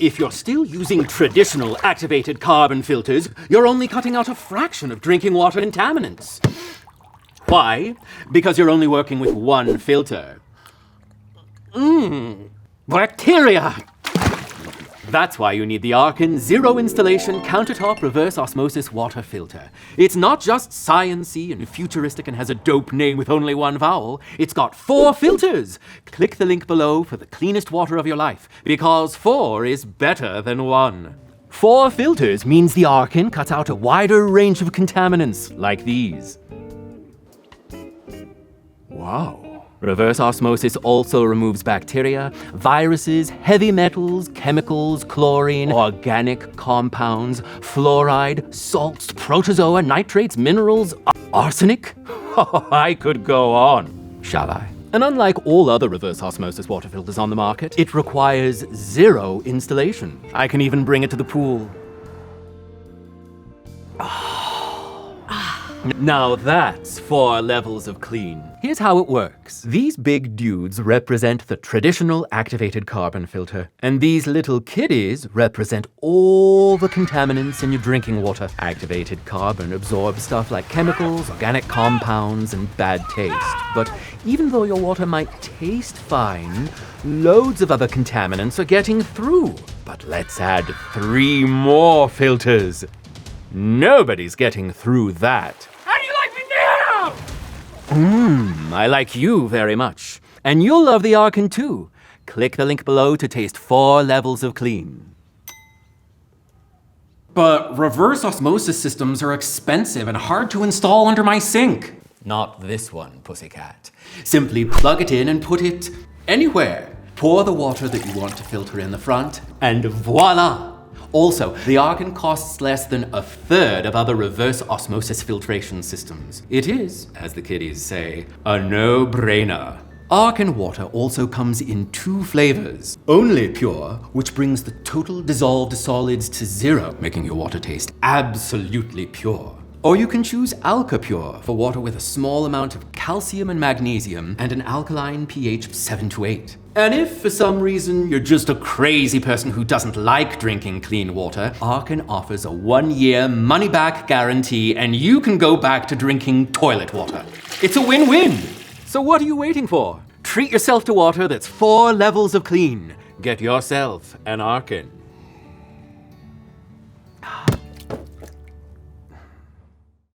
If you're still using traditional activated carbon filters, you're only cutting out a fraction of drinking water contaminants. Why? Because you're only working with one filter. Bacteria! That's why you need the RKIN Zero Installation Countertop Reverse Osmosis Water Filter. It's not just science-y and futuristic and has a dope name with only one vowel. It's got 4 filters. Click the link below for the cleanest water of your life, because 4 is better than 1. 4 filters means the RKIN cuts out a wider range of contaminants, like these. Wow. Reverse osmosis also removes bacteria, viruses, heavy metals, chemicals, chlorine, organic compounds, fluoride, salts, protozoa, nitrates, minerals, arsenic. I could go on. Shall I? And unlike all other reverse osmosis water filters on the market, it requires 0 installation. I can even bring it to the pool. Now that's 4 levels of clean. Here's how it works. These big dudes represent the traditional activated carbon filter, and these little kiddies represent all the contaminants in your drinking water. Activated carbon absorbs stuff like chemicals, organic compounds, and bad taste. But even though your water might taste fine, loads of other contaminants are getting through. But let's add 3 more filters. Nobody's getting through that. How do you like me now? I like you very much. And you'll love the RKIN too. Click the link below to taste 4 levels of clean. But reverse osmosis systems are expensive and hard to install under my sink. Not this one, pussycat. Simply plug it in and put it anywhere. Pour the water that you want to filter in the front, and voila! Also, the RKIN costs less than 1/3 of other reverse osmosis filtration systems. It is, as the kiddies say, a no-brainer. RKIN water also comes in 2 flavors. OnliPure, which brings the total dissolved solids to 0, making your water taste absolutely pure. Or you can choose AlcaPure for water with a small amount of calcium and magnesium and an alkaline pH of 7 to 8. And if for some reason you're just a crazy person who doesn't like drinking clean water, RKIN offers a 1-year money-back guarantee and you can go back to drinking toilet water. It's a win-win! So what are you waiting for? Treat yourself to water that's 4 levels of clean. Get yourself an RKIN.